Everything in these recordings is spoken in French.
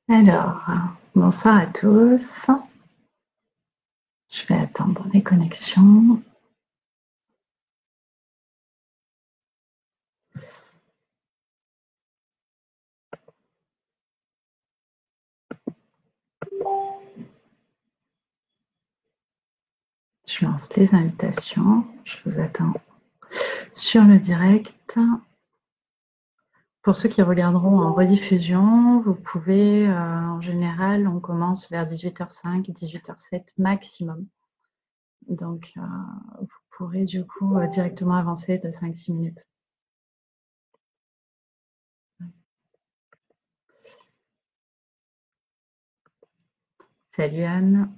Alors, bonsoir à tous. Je vais attendre les connexions. Je lance les invitations. Je vous attends sur le direct. Pour ceux qui regarderont en rediffusion, vous pouvez, en général, on commence vers 18h05, 18h07 maximum. Donc, vous pourrez du coup directement avancer de 5-6 minutes. Salut Anne.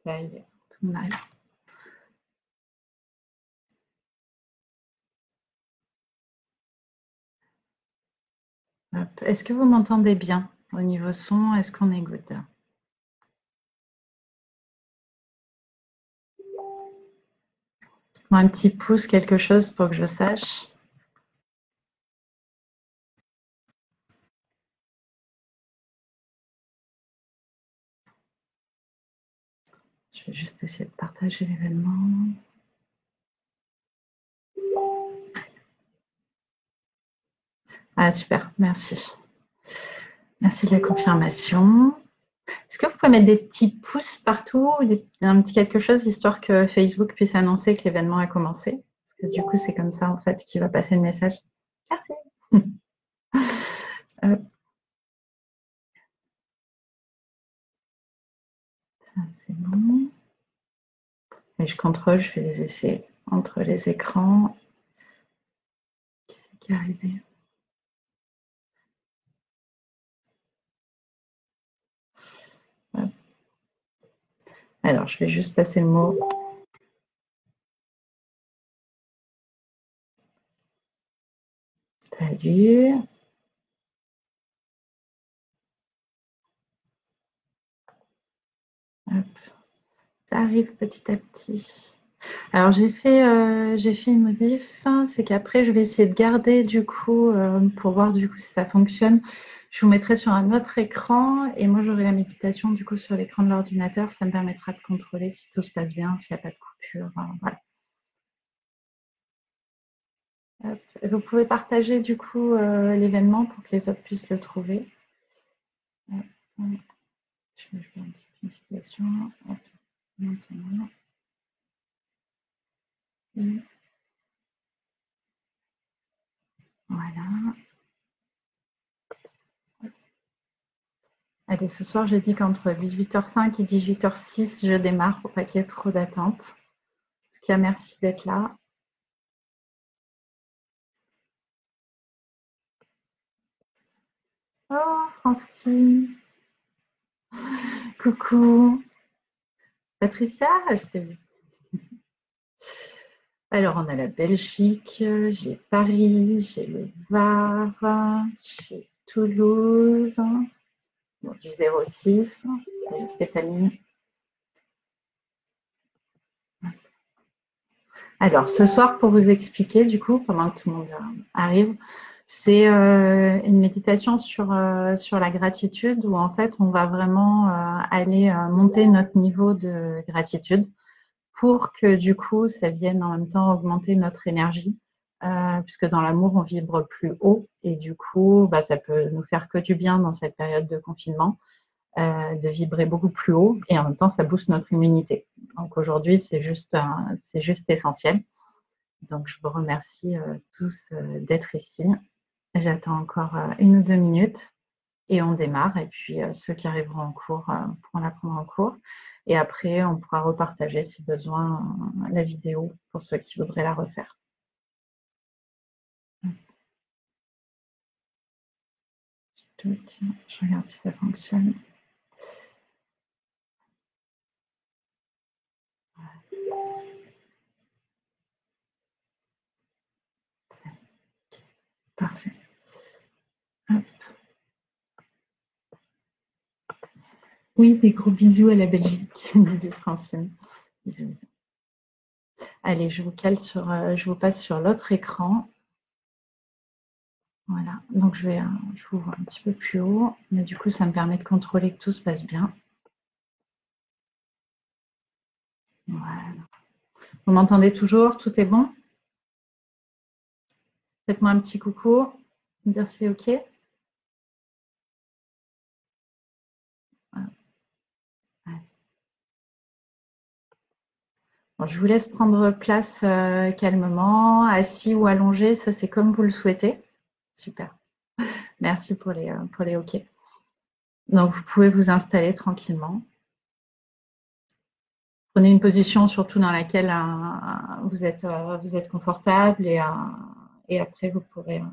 Ça y est, tout le monde arrive. Est-ce que vous m'entendez bien au niveau son? Est-ce qu'on est good? Un petit pouce, quelque chose pour que je sache. Je vais juste essayer de partager l'événement. Ah, super, merci. Merci de la confirmation. Est-ce que vous pouvez mettre des petits pouces partout, un petit quelque chose, histoire que Facebook puisse annoncer que l'événement a commencé? Parce que du coup, c'est comme ça, en fait, qu'il va passer le message. Merci. Ça, c'est bon. Et je contrôle, je fais des essais entre les écrans. Qu'est-ce qui est arrivé? Alors, je vais juste passer le mot. Salut. Hop. Ça arrive petit à petit. Alors j'ai fait une modif, c'est qu'après je vais essayer de garder du coup, pour voir du coup si ça fonctionne. Je vous mettrai sur un autre écran et moi j'aurai la méditation du coup sur l'écran de l'ordinateur. Ça me permettra de contrôler si tout se passe bien, s'il n'y a pas de coupure. Voilà. Hop. Vous pouvez partager du coup l'événement pour que les autres puissent le trouver. Hop. Je vais faire une petite notification. Hop. Maintenant. Et voilà. Allez, ce soir, j'ai dit qu'entre 18h05 et 18h06, je démarre pour pas qu'il y ait trop d'attente. En tout cas, merci d'être là. Oh, Francine. Coucou. Patricia, je t'ai vu. Alors, on a la Belgique, j'ai Paris, j'ai le Var, j'ai Toulouse, bon, du 06, Stéphanie. Alors, ce soir, pour vous expliquer, du coup, pendant que tout le monde arrive, c'est une méditation sur la gratitude où, en fait, on va vraiment aller monter notre niveau de gratitude pour que, du coup, ça vienne en même temps augmenter notre énergie, puisque dans l'amour, on vibre plus haut et, du coup, bah, ça peut nous faire que du bien dans cette période de confinement. De vibrer beaucoup plus haut et en même temps, ça booste notre immunité. Donc aujourd'hui, c'est juste essentiel. Donc, je vous remercie tous d'être ici. J'attends encore 1 ou 2 minutes et on démarre. Et puis, ceux qui arriveront en cours pourront la prendre en cours. Et après, on pourra repartager, si besoin, la vidéo pour ceux qui voudraient la refaire. Je regarde si ça fonctionne. Parfait. Hop. Oui, des gros bisous à la Belgique. Bisous, Francine. Bisous, bisous. Allez, je vous passe sur l'autre écran. Voilà, donc je vous vois un petit peu plus haut, mais du coup, ça me permet de contrôler que tout se passe bien. Voilà. Vous m'entendez toujours? Tout est bon? Faites-moi un petit coucou, me dire si c'est OK. Voilà. Bon, je vous laisse prendre place calmement, assis ou allongé, ça c'est comme vous le souhaitez. Super. Merci pour les OK. Donc, vous pouvez vous installer tranquillement. Prenez une position surtout dans laquelle vous êtes confortable et après, vous pourrez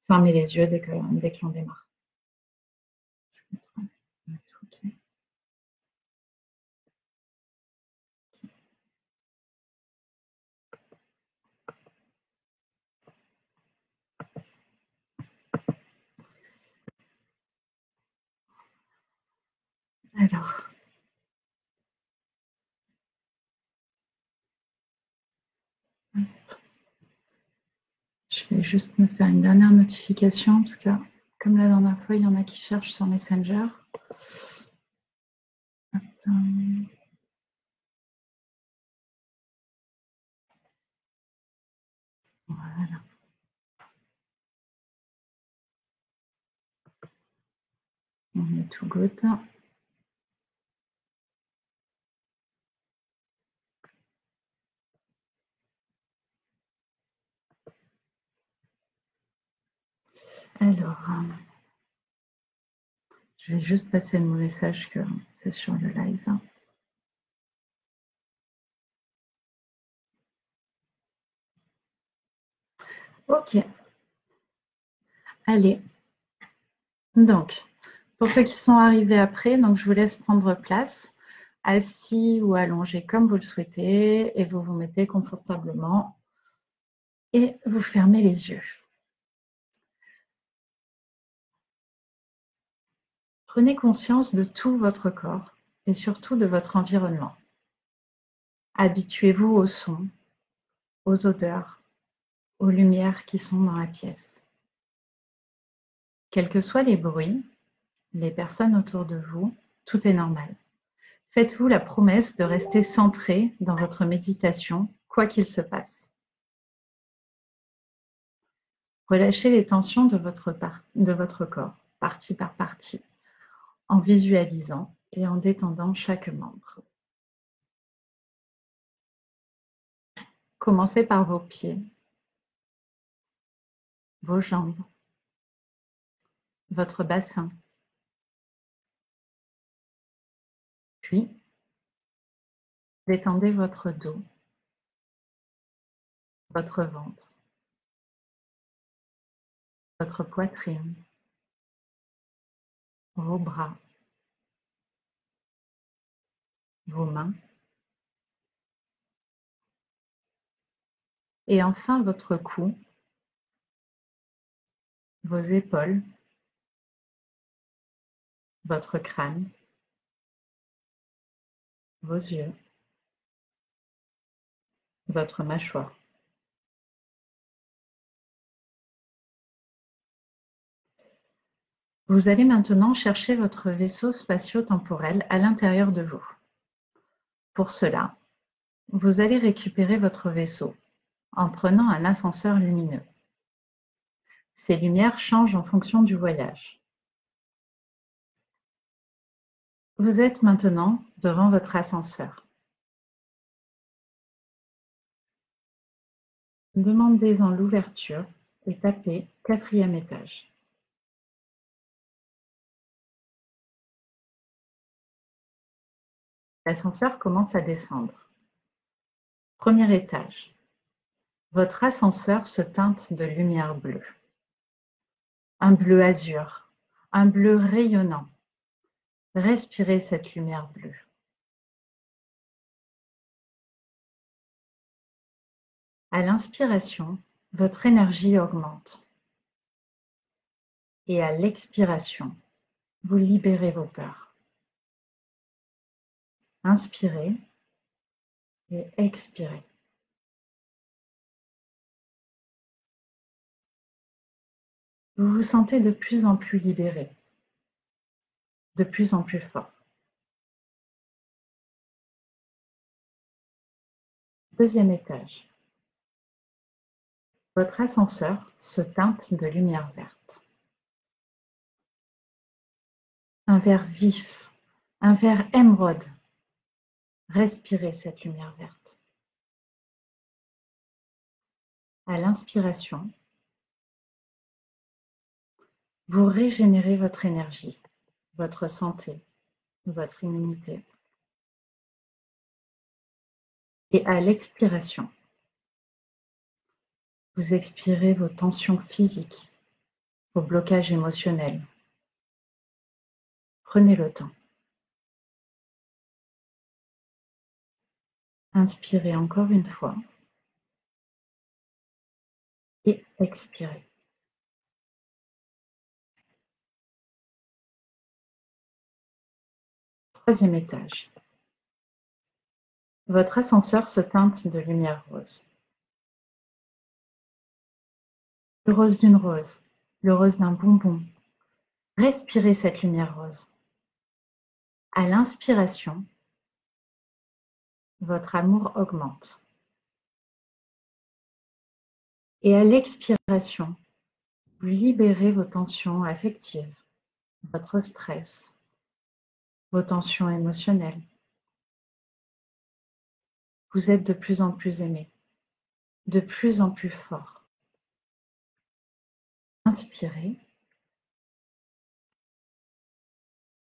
fermer les yeux dès que l'on démarre. OK. Alors, je vais juste me faire une dernière notification parce que, comme la dernière fois, il y en a qui cherchent sur Messenger. Voilà. On est tout good. Alors, je vais juste passer le message que c'est sur le live. OK. Allez. Donc, pour ceux qui sont arrivés après, donc je vous laisse prendre place, assis ou allongé comme vous le souhaitez, et vous vous mettez confortablement et vous fermez les yeux. Prenez conscience de tout votre corps et surtout de votre environnement. Habituez-vous aux sons, aux odeurs, aux lumières qui sont dans la pièce. Quels que soient les bruits, les personnes autour de vous, tout est normal. Faites-vous la promesse de rester centré dans votre méditation, quoi qu'il se passe. Relâchez les tensions de votre corps, partie par partie, en visualisant et en détendant chaque membre. Commencez par vos pieds, vos jambes, votre bassin. Puis, détendez votre dos, votre ventre, votre poitrine, vos bras, vos mains et enfin votre cou, vos épaules, votre crâne, vos yeux, votre mâchoire. Vous allez maintenant chercher votre vaisseau spatio-temporel à l'intérieur de vous. Pour cela, vous allez récupérer votre vaisseau en prenant un ascenseur lumineux. Ces lumières changent en fonction du voyage. Vous êtes maintenant devant votre ascenseur. Demandez-en l'ouverture et tapez 4e étage. L'ascenseur commence à descendre. 1er étage. Votre ascenseur se teinte de lumière bleue. Un bleu azur, un bleu rayonnant. Respirez cette lumière bleue. À l'inspiration, votre énergie augmente. Et à l'expiration, vous libérez vos peurs. Inspirez et expirez. Vous vous sentez de plus en plus libéré, de plus en plus fort. Deuxième étage. Votre ascenseur se teinte de lumière verte. Un vert vif, un vert émeraude. Respirez cette lumière verte. À l'inspiration, vous régénérez votre énergie, votre santé, votre immunité. Et à l'expiration, vous expirez vos tensions physiques, vos blocages émotionnels. Prenez le temps. Inspirez encore une fois et expirez. Troisième étage. Votre ascenseur se teinte de lumière rose. Le rose d'une rose, le rose d'un bonbon. Respirez cette lumière rose. À l'inspiration, votre amour augmente. Et à l'expiration, vous libérez vos tensions affectives, votre stress, vos tensions émotionnelles. Vous êtes de plus en plus aimé, de plus en plus fort. Inspirez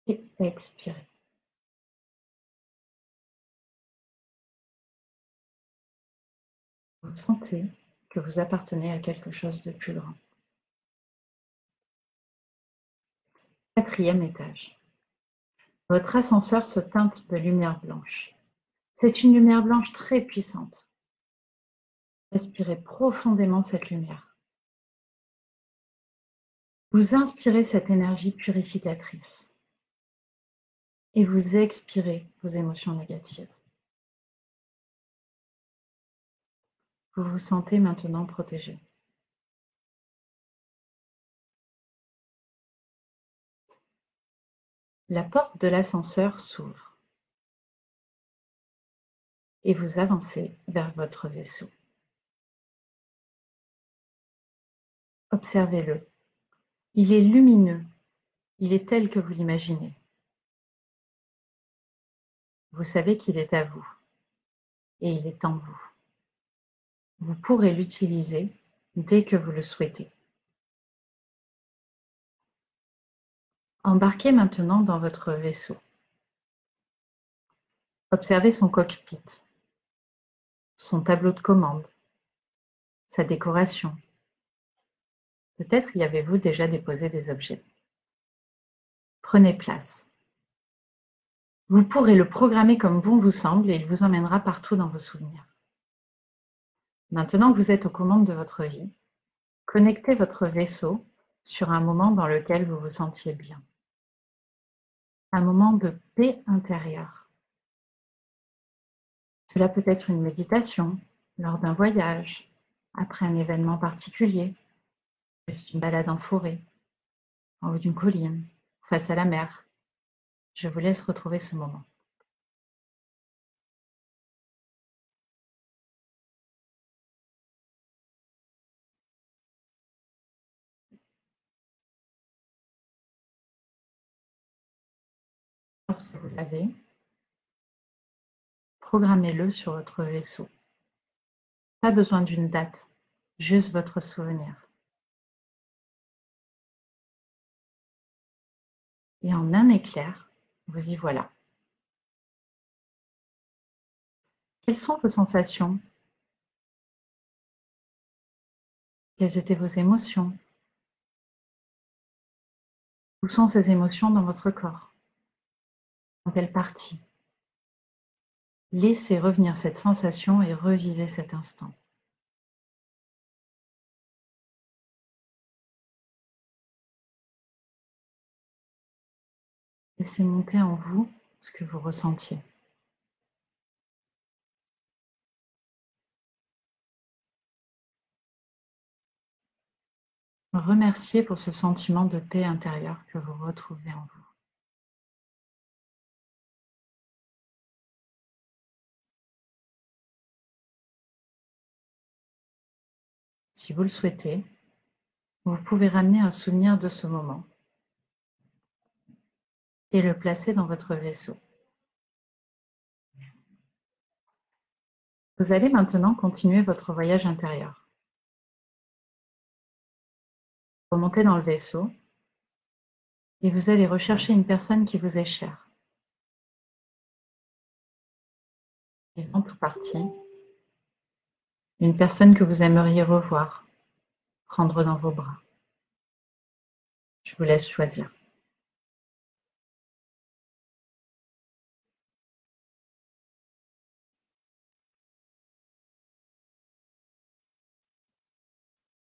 et expirez. Vous sentez que vous appartenez à quelque chose de plus grand. Quatrième étage. Votre ascenseur se teinte de lumière blanche. C'est une lumière blanche très puissante. Respirez profondément cette lumière. Vous inspirez cette énergie purificatrice et vous expirez vos émotions négatives. Vous vous sentez maintenant protégé. La porte de l'ascenseur s'ouvre et vous avancez vers votre vaisseau. Observez-le. Il est lumineux. Il est tel que vous l'imaginez. Vous savez qu'il est à vous et il est en vous. Vous pourrez l'utiliser dès que vous le souhaitez. Embarquez maintenant dans votre vaisseau. Observez son cockpit, son tableau de commande, sa décoration. Peut-être y avez-vous déjà déposé des objets. Prenez place. Vous pourrez le programmer comme bon vous semble et il vous emmènera partout dans vos souvenirs. Maintenant que vous êtes aux commandes de votre vie, connectez votre vaisseau sur un moment dans lequel vous vous sentiez bien. Un moment de paix intérieure. Cela peut être une méditation, lors d'un voyage, après un événement particulier, une balade en forêt, en haut d'une colline, face à la mer. Je vous laisse retrouver ce moment. Lorsque vous l'avez, programmez-le sur votre vaisseau. Pas besoin d'une date, juste votre souvenir. Et en un éclair, vous y voilà. Quelles sont vos sensations? Quelles étaient vos émotions? Où sont ces émotions dans votre corps? Dans quelle partie? Laissez revenir cette sensation et revivez cet instant. Laissez monter en vous ce que vous ressentiez. Remerciez pour ce sentiment de paix intérieure que vous retrouvez en vous. Si vous le souhaitez, vous pouvez ramener un souvenir de ce moment et le placer dans votre vaisseau. Vous allez maintenant continuer votre voyage intérieur. Remontez dans le vaisseau et vous allez rechercher une personne qui vous est chère. Vivante ou partie, une personne que vous aimeriez revoir, prendre dans vos bras. Je vous laisse choisir.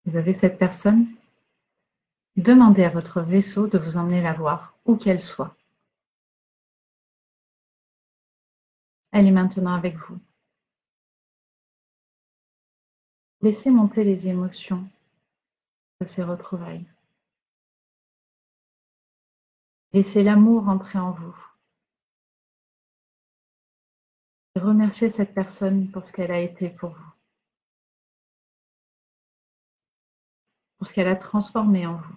Vous avez cette personne? Demandez à votre vaisseau de vous emmener la voir, où qu'elle soit. Elle est maintenant avec vous. Laissez monter les émotions de ces retrouvailles. Laissez l'amour entrer en vous. Et remerciez cette personne pour ce qu'elle a été pour vous, pour ce qu'elle a transformé en vous,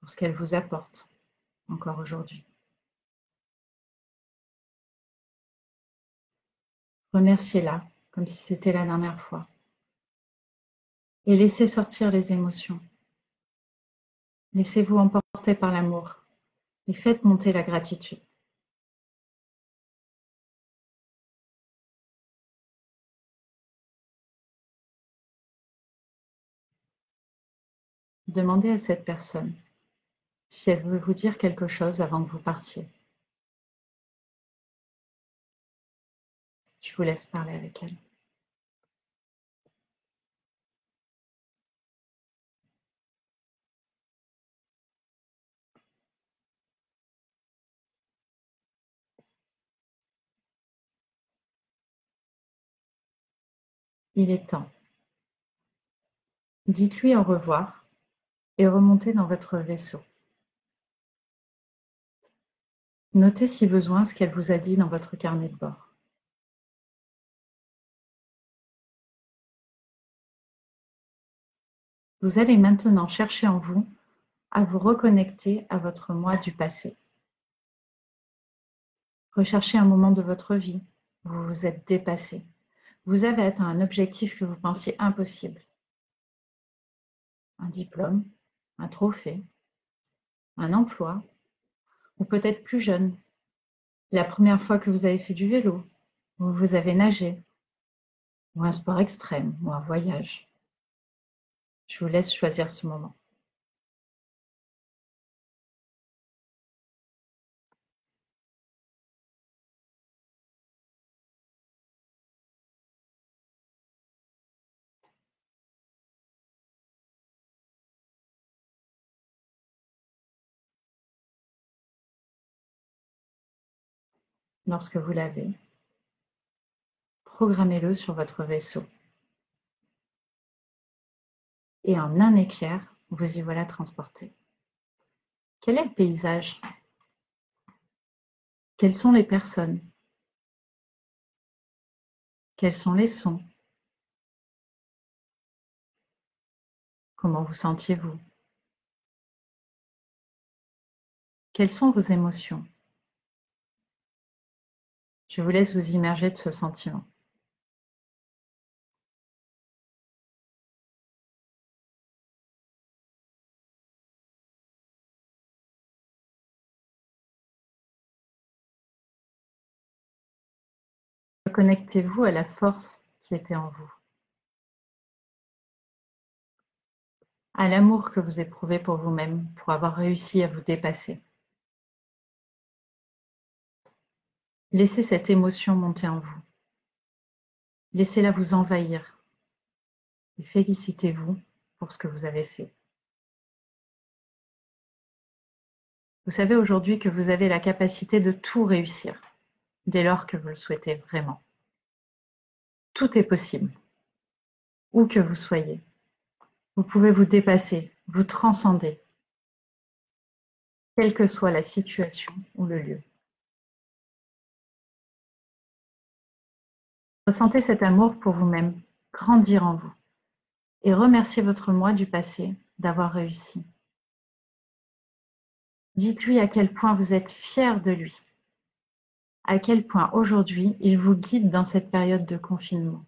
pour ce qu'elle vous apporte encore aujourd'hui. Remerciez-la comme si c'était la dernière fois. Et laissez sortir les émotions. Laissez-vous emporter par l'amour et faites monter la gratitude. Demandez à cette personne si elle veut vous dire quelque chose avant que vous partiez. Je vous laisse parler avec elle. Il est temps. Dites-lui au revoir et remontez dans votre vaisseau. Notez si besoin ce qu'elle vous a dit dans votre carnet de bord. Vous allez maintenant chercher en vous à vous reconnecter à votre moi du passé. Recherchez un moment de votre vie où vous vous êtes dépassé. Vous avez atteint un objectif que vous pensiez impossible. Un diplôme, un trophée, un emploi, ou peut-être plus jeune, la première fois que vous avez fait du vélo, ou vous avez nagé, ou un sport extrême, ou un voyage. Je vous laisse choisir ce moment. Lorsque vous l'avez, programmez-le sur votre vaisseau. Et en un éclair, vous y voilà transporté. Quel est le paysage? Quelles sont les personnes? Quels sont les sons? Comment vous sentiez-vous? Quelles sont vos émotions? Je vous laisse vous immerger de ce sentiment. Reconnectez-vous à la force qui était en vous, à l'amour que vous éprouvez pour vous-même, pour avoir réussi à vous dépasser. Laissez cette émotion monter en vous. Laissez-la vous envahir et félicitez-vous pour ce que vous avez fait. Vous savez aujourd'hui que vous avez la capacité de tout réussir, dès lors que vous le souhaitez vraiment. Tout est possible, où que vous soyez. Vous pouvez vous dépasser, vous transcender, quelle que soit la situation ou le lieu. Ressentez cet amour pour vous-même grandir en vous et remerciez votre moi du passé d'avoir réussi. Dites-lui à quel point vous êtes fier de lui, à quel point aujourd'hui il vous guide dans cette période de confinement.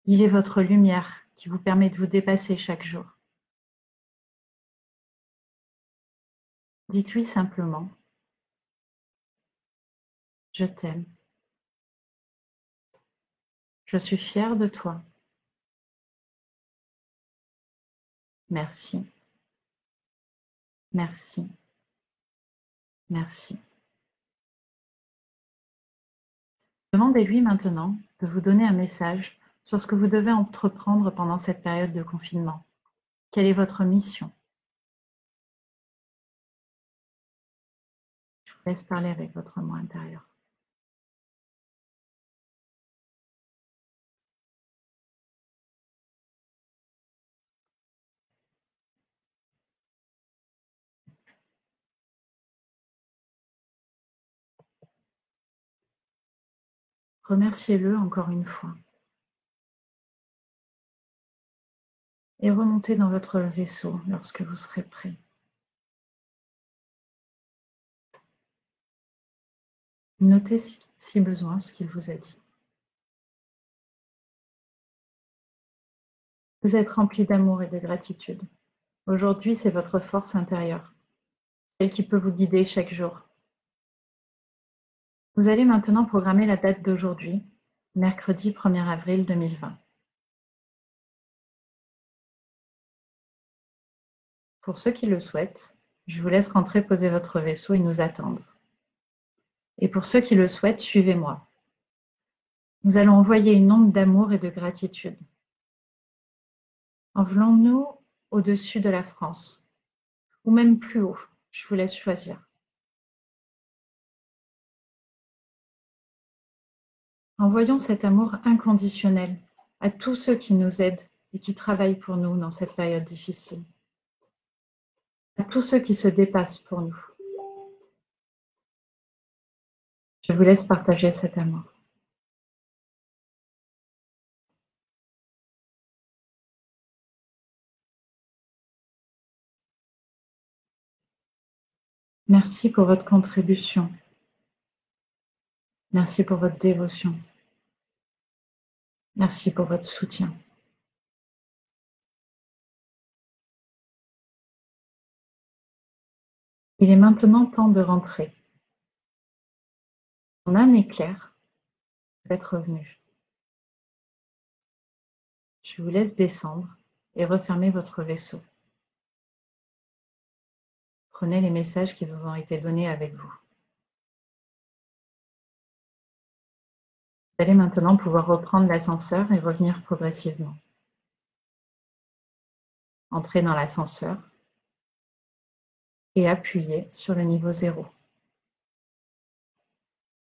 Il est votre lumière qui vous permet de vous dépasser chaque jour. Dites-lui simplement « Je t'aime. Je suis fière de toi. Merci. Merci. Merci. » Demandez-lui maintenant de vous donner un message sur ce que vous devez entreprendre pendant cette période de confinement. Quelle est votre mission? Je vous laisse parler avec votre moi intérieur. Remerciez-le encore une fois. Et remontez dans votre vaisseau lorsque vous serez prêt. Notez si besoin ce qu'il vous a dit. Vous êtes rempli d'amour et de gratitude. Aujourd'hui, c'est votre force intérieure, celle qui peut vous guider chaque jour. Vous allez maintenant programmer la date d'aujourd'hui, mercredi 1er avril 2020. Pour ceux qui le souhaitent, je vous laisse rentrer poser votre vaisseau et nous attendre. Et pour ceux qui le souhaitent, suivez-moi. Nous allons envoyer une onde d'amour et de gratitude. Envolons-nous au-dessus de la France, ou même plus haut, je vous laisse choisir. Envoyons cet amour inconditionnel à tous ceux qui nous aident et qui travaillent pour nous dans cette période difficile. À tous ceux qui se dépassent pour nous. Je vous laisse partager cet amour. Merci pour votre contribution. Merci pour votre dévotion. Merci pour votre soutien. Il est maintenant temps de rentrer. En un éclair, vous êtes revenu. Je vous laisse descendre et refermer votre vaisseau. Prenez les messages qui vous ont été donnés avec vous. Vous allez maintenant pouvoir reprendre l'ascenseur et revenir progressivement. Entrez dans l'ascenseur et appuyez sur le niveau 0.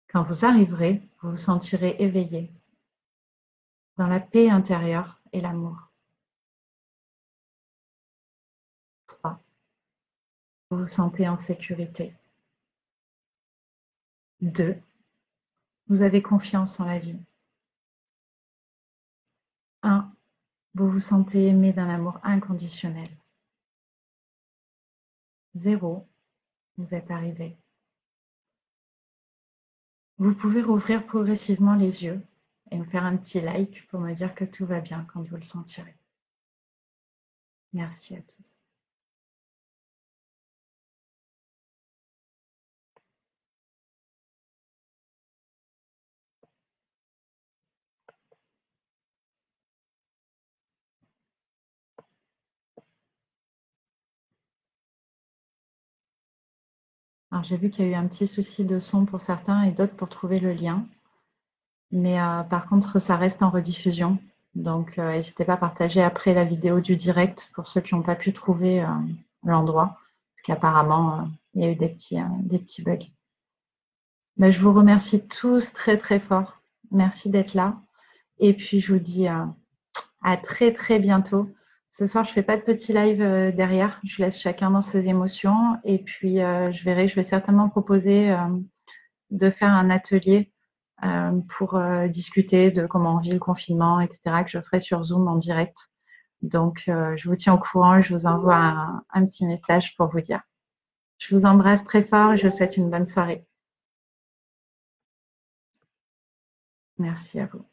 Quand vous arriverez, vous vous sentirez éveillé dans la paix intérieure et l'amour. 3. Vous vous sentez en sécurité. 2. Vous avez confiance en la vie. 1. Vous vous sentez aimé d'un amour inconditionnel. 0. Vous êtes arrivé. Vous pouvez rouvrir progressivement les yeux et me faire un petit like pour me dire que tout va bien quand vous le sentirez. Merci à tous. Alors j'ai vu qu'il y a eu un petit souci de son pour certains et d'autres pour trouver le lien. Mais par contre, ça reste en rediffusion. Donc n'hésitez pas à partager après la vidéo du direct pour ceux qui n'ont pas pu trouver l'endroit. Parce qu'apparemment, il y a eu des petits bugs. Mais je vous remercie tous très très fort. Merci d'être là. Et puis je vous dis à très très bientôt. Ce soir, je fais pas de petit live derrière. Je laisse chacun dans ses émotions. Et puis, je verrai, je vais certainement proposer de faire un atelier pour discuter de comment on vit le confinement, etc., que je ferai sur Zoom en direct. Donc, je vous tiens au courant. Je vous envoie un petit message pour vous dire. Je vous embrasse très fort et je vous souhaite une bonne soirée. Merci à vous.